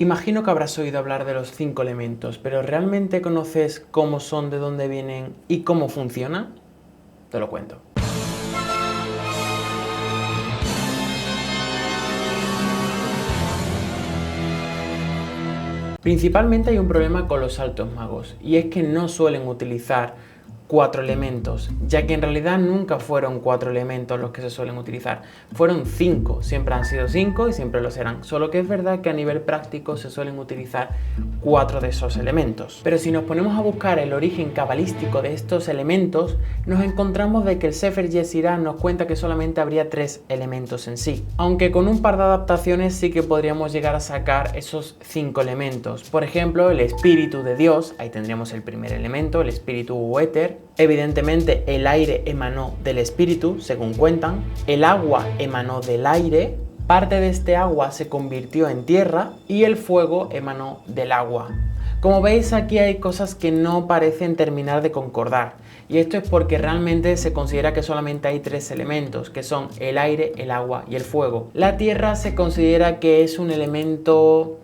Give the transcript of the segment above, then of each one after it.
Imagino que habrás oído hablar de los 5 elementos, pero ¿realmente conoces cómo son, de dónde vienen y cómo funcionan? Te lo cuento. Principalmente hay un problema con los altos magos, y es que no suelen utilizar 4 elementos, ya que en realidad nunca fueron 4 elementos los que se suelen utilizar, fueron 5, siempre han sido 5 y siempre lo serán, solo que es verdad que a nivel práctico se suelen utilizar 4 de esos elementos. Pero si nos ponemos a buscar el origen cabalístico de estos elementos, nos encontramos de que el Sefer Yetzirah nos cuenta que solamente habría 3 elementos en sí, aunque con un par de adaptaciones sí que podríamos llegar a sacar esos 5 elementos. Por ejemplo, el espíritu de Dios, ahí tendríamos el primer elemento, el espíritu o éter. Evidentemente el aire emanó del espíritu, según cuentan, el agua emanó del aire, parte de este agua se convirtió en tierra y el fuego emanó del agua. Como veis, aquí hay cosas que no parecen terminar de concordar, y esto es porque realmente se considera que solamente hay 3 elementos, que son el aire, el agua y el fuego. La tierra se considera que es un elemento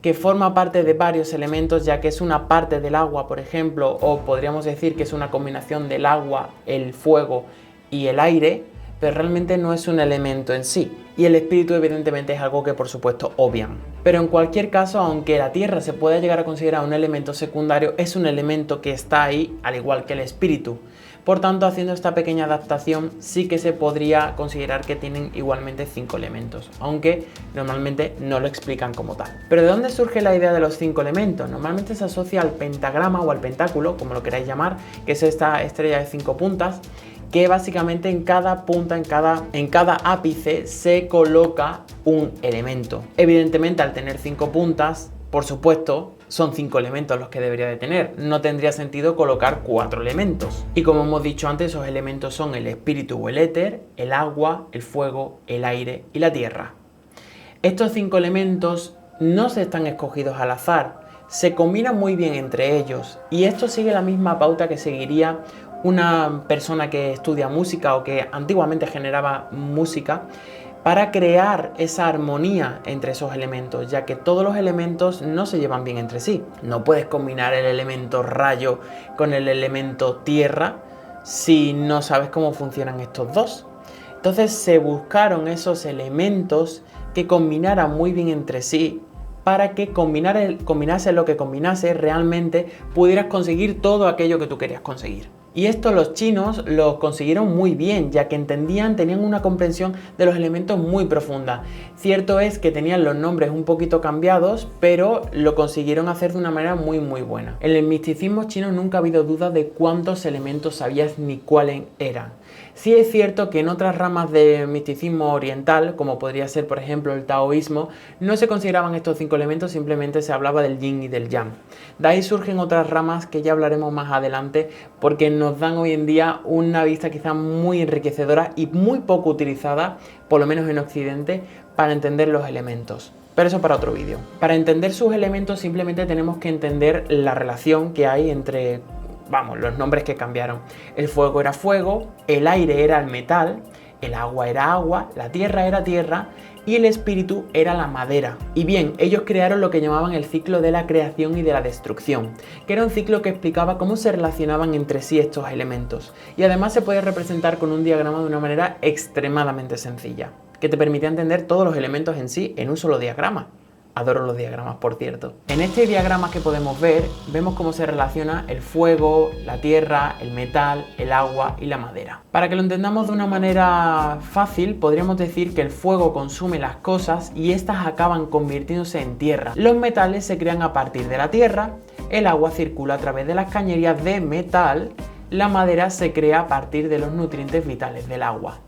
que forma parte de varios elementos, ya que es una parte del agua, por ejemplo, o podríamos decir que es una combinación del agua, el fuego y el aire, pero realmente no es un elemento en sí. Y el espíritu evidentemente es algo que por supuesto obvian. Pero en cualquier caso, aunque la tierra se pueda llegar a considerar un elemento secundario, es un elemento que está ahí, al igual que el espíritu. Por tanto, haciendo esta pequeña adaptación, sí que se podría considerar que tienen igualmente 5 elementos, aunque normalmente no lo explican como tal. Pero ¿de dónde surge la idea de los 5 elementos? Normalmente se asocia al pentagrama o al pentáculo, como lo queráis llamar, que es esta estrella de 5 puntas, que básicamente en cada punta, en cada ápice se coloca un elemento. Evidentemente, al tener 5 puntas, por supuesto, son 5 elementos los que debería de tener. No tendría sentido colocar 4 elementos. Y como hemos dicho antes, esos elementos son el espíritu o el éter, el agua, el fuego, el aire y la tierra. Estos 5 elementos no se están escogidos al azar, se combinan muy bien entre ellos, y esto sigue la misma pauta que seguiría una persona que estudia música o que antiguamente generaba música, para crear esa armonía entre esos elementos, ya que todos los elementos no se llevan bien entre sí. No puedes combinar el elemento rayo con el elemento tierra si no sabes cómo funcionan estos dos. Entonces se buscaron esos elementos que combinaran muy bien entre sí, para que combinase lo que combinase, realmente pudieras conseguir todo aquello que tú querías conseguir. Y esto los chinos lo consiguieron muy bien, ya que tenían una comprensión de los elementos muy profunda. Cierto es que tenían los nombres un poquito cambiados, pero lo consiguieron hacer de una manera muy buena. En el misticismo chino nunca ha habido duda de cuántos elementos sabías ni cuáles eran. Sí es cierto que en otras ramas del misticismo oriental, como podría ser por ejemplo el taoísmo, no se consideraban estos 5 elementos, simplemente se hablaba del yin y del yang. De ahí surgen otras ramas que ya hablaremos más adelante, porque nos dan hoy en día una vista quizá muy enriquecedora y muy poco utilizada, por lo menos en Occidente, para entender los elementos. Pero eso para otro vídeo. Para entender sus elementos simplemente tenemos que entender la relación que hay entre los nombres que cambiaron. El fuego era fuego, el aire era el metal, el agua era agua, la tierra era tierra y el espíritu era la madera. Y bien, ellos crearon lo que llamaban el ciclo de la creación y de la destrucción, que era un ciclo que explicaba cómo se relacionaban entre sí estos elementos. Y además se puede representar con un diagrama de una manera extremadamente sencilla, que te permite entender todos los elementos en sí en un solo diagrama. Adoro los diagramas, por cierto. En este diagrama que podemos ver, vemos cómo se relaciona el fuego, la tierra, el metal, el agua y la madera. Para que lo entendamos de una manera fácil, podríamos decir que el fuego consume las cosas y estas acaban convirtiéndose en tierra. Los metales se crean a partir de la tierra, el agua circula a través de las cañerías de metal, la madera se crea a partir de los nutrientes vitales del agua.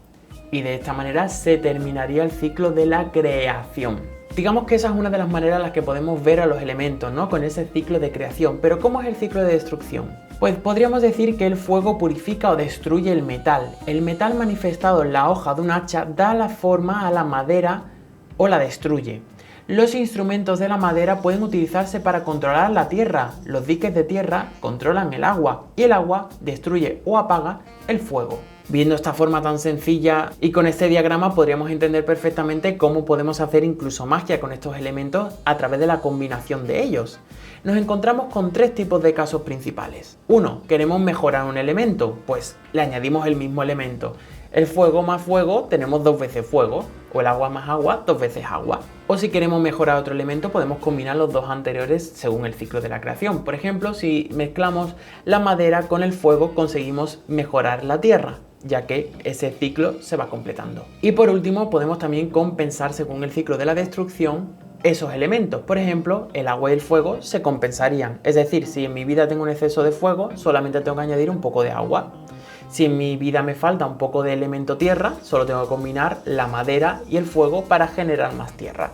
Y de esta manera se terminaría el ciclo de la creación. Digamos que esa es una de las maneras en las que podemos ver a los elementos, ¿no? Con ese ciclo de creación. Pero ¿cómo es el ciclo de destrucción? Pues podríamos decir que el fuego purifica o destruye el metal. El metal manifestado en la hoja de un hacha da la forma a la madera o la destruye. Los instrumentos de la madera pueden utilizarse para controlar la tierra. Los diques de tierra controlan el agua y el agua destruye o apaga el fuego. Viendo esta forma tan sencilla y con este diagrama podríamos entender perfectamente cómo podemos hacer incluso magia con estos elementos a través de la combinación de ellos. Nos encontramos con tres tipos de casos principales. 1. Queremos mejorar un elemento, pues le añadimos el mismo elemento. El fuego más fuego tenemos 2 veces fuego, o el agua más agua 2 veces agua. O si queremos mejorar otro elemento podemos combinar los dos anteriores según el ciclo de la creación. Por ejemplo, si mezclamos la madera con el fuego conseguimos mejorar la tierra, ya que ese ciclo se va completando. Y por último podemos también compensar según el ciclo de la destrucción esos elementos. Por ejemplo, el agua y el fuego se compensarían. Es decir, si en mi vida tengo un exceso de fuego, solamente tengo que añadir un poco de agua. Si en mi vida me falta un poco de elemento tierra, solo tengo que combinar la madera y el fuego para generar más tierra.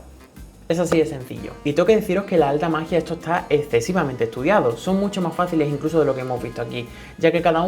Es así de sencillo. Y tengo que deciros que la alta magia esto está excesivamente estudiado. Son mucho más fáciles incluso de lo que hemos visto aquí, ya que cada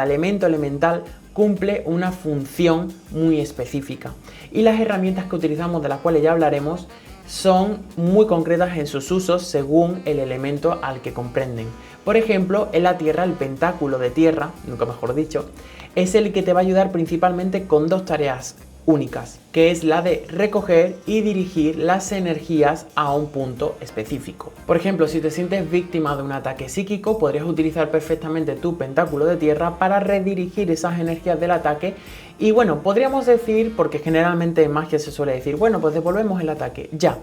elemento elemental cumple una función muy específica. Y las herramientas que utilizamos, de las cuales ya hablaremos, son muy concretas en sus usos según el elemento al que comprenden. Por ejemplo, en la tierra, el pentáculo de tierra, nunca mejor dicho, es el que te va a ayudar principalmente con dos tareas únicas, que es la de recoger y dirigir las energías a un punto específico. Por ejemplo, si te sientes víctima de un ataque psíquico, podrías utilizar perfectamente tu pentáculo de tierra para redirigir esas energías del ataque. Y bueno, podríamos decir, porque generalmente en magia se suele decir, bueno, pues devolvemos el ataque, ya.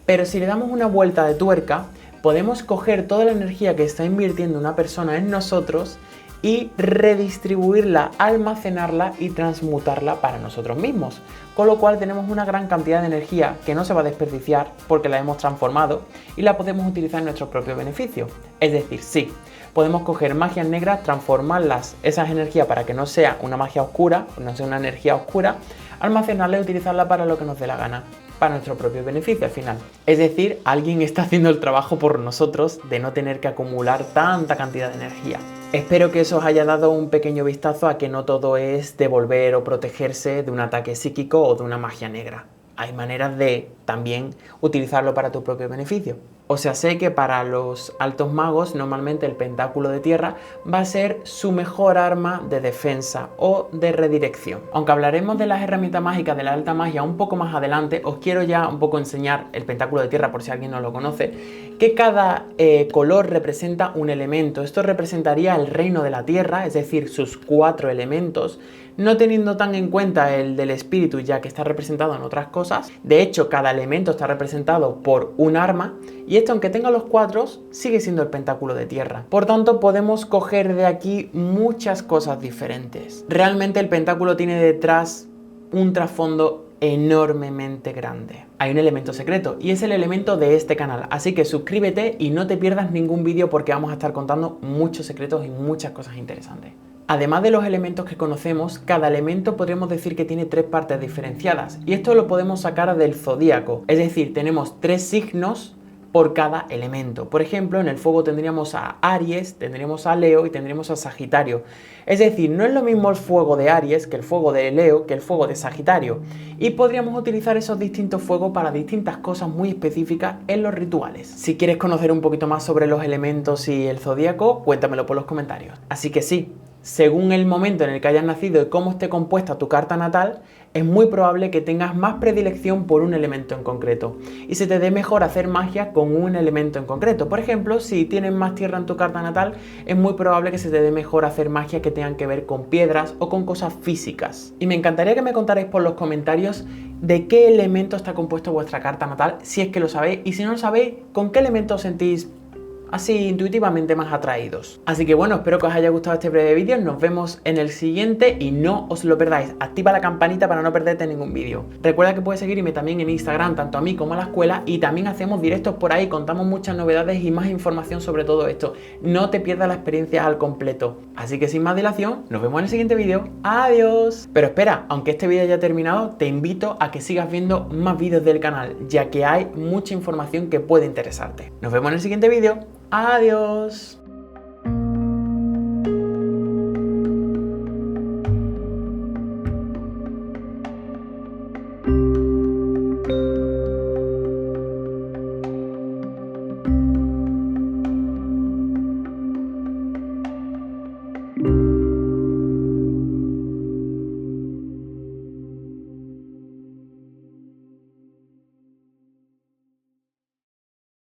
Pero si le damos una vuelta de tuerca, podemos coger toda la energía que está invirtiendo una persona en nosotros y redistribuirla, almacenarla y transmutarla para nosotros mismos. Con lo cual tenemos una gran cantidad de energía que no se va a desperdiciar porque la hemos transformado y la podemos utilizar en nuestro propio beneficio. Es decir, sí, podemos coger magias negras, transformarlas, esas energías para que no sea una magia oscura, no sea una energía oscura, almacenarla y utilizarla para lo que nos dé la gana, para nuestro propio beneficio al final. Es decir, alguien está haciendo el trabajo por nosotros de no tener que acumular tanta cantidad de energía. Espero que eso os haya dado un pequeño vistazo a que no todo es devolver o protegerse de un ataque psíquico o de una magia negra. Hay maneras de también utilizarlo para tu propio beneficio. O sea, sé que para los altos magos normalmente el pentáculo de tierra va a ser su mejor arma de defensa o de redirección. Aunque hablaremos de las herramientas mágicas de la alta magia un poco más adelante, os quiero ya un poco enseñar el pentáculo de tierra por si alguien no lo conoce, que cada color representa un elemento. Esto representaría el reino de la tierra, es decir, sus 4 elementos, no teniendo tan en cuenta el del espíritu ya que está representado en otras cosas. De hecho, cada elemento está representado por un arma y esto, aunque tenga los 4, sigue siendo el pentáculo de tierra. Por tanto, podemos coger de aquí muchas cosas diferentes. Realmente el pentáculo tiene detrás un trasfondo enormemente grande. Hay un elemento secreto y es el elemento de este canal, así que suscríbete y no te pierdas ningún vídeo porque vamos a estar contando muchos secretos y muchas cosas interesantes. Además de los elementos que conocemos, cada elemento podríamos decir que tiene 3 partes diferenciadas y esto lo podemos sacar del zodíaco, es decir, tenemos 3 signos por cada elemento. Por ejemplo, en el fuego tendríamos a Aries, tendríamos a Leo y tendríamos a Sagitario. Es decir, no es lo mismo el fuego de Aries que el fuego de Leo que el fuego de Sagitario. Y podríamos utilizar esos distintos fuegos para distintas cosas muy específicas en los rituales. Si quieres conocer un poquito más sobre los elementos y el zodíaco, cuéntamelo por los comentarios. Así que sí, según el momento en el que hayas nacido y cómo esté compuesta tu carta natal, es muy probable que tengas más predilección por un elemento en concreto y se te dé mejor hacer magia con un elemento en concreto. Por ejemplo, si tienes más tierra en tu carta natal, es muy probable que se te dé mejor hacer magia que tengan que ver con piedras o con cosas físicas. Y me encantaría que me contarais por los comentarios de qué elemento está compuesto vuestra carta natal, si es que lo sabéis, y si no lo sabéis, con qué elemento os sentís así intuitivamente más atraídos. Así que bueno, espero que os haya gustado este breve vídeo, nos vemos en el siguiente y no os lo perdáis, activa la campanita para no perderte ningún vídeo. Recuerda que puedes seguirme también en Instagram, tanto a mí como a la escuela, y también hacemos directos por ahí, contamos muchas novedades y más información sobre todo esto. No te pierdas la experiencia al completo. Así que sin más dilación, nos vemos en el siguiente vídeo. ¡Adiós! Pero espera, aunque este vídeo haya terminado, te invito a que sigas viendo más vídeos del canal, ya que hay mucha información que puede interesarte. Nos vemos en el siguiente vídeo. Adiós.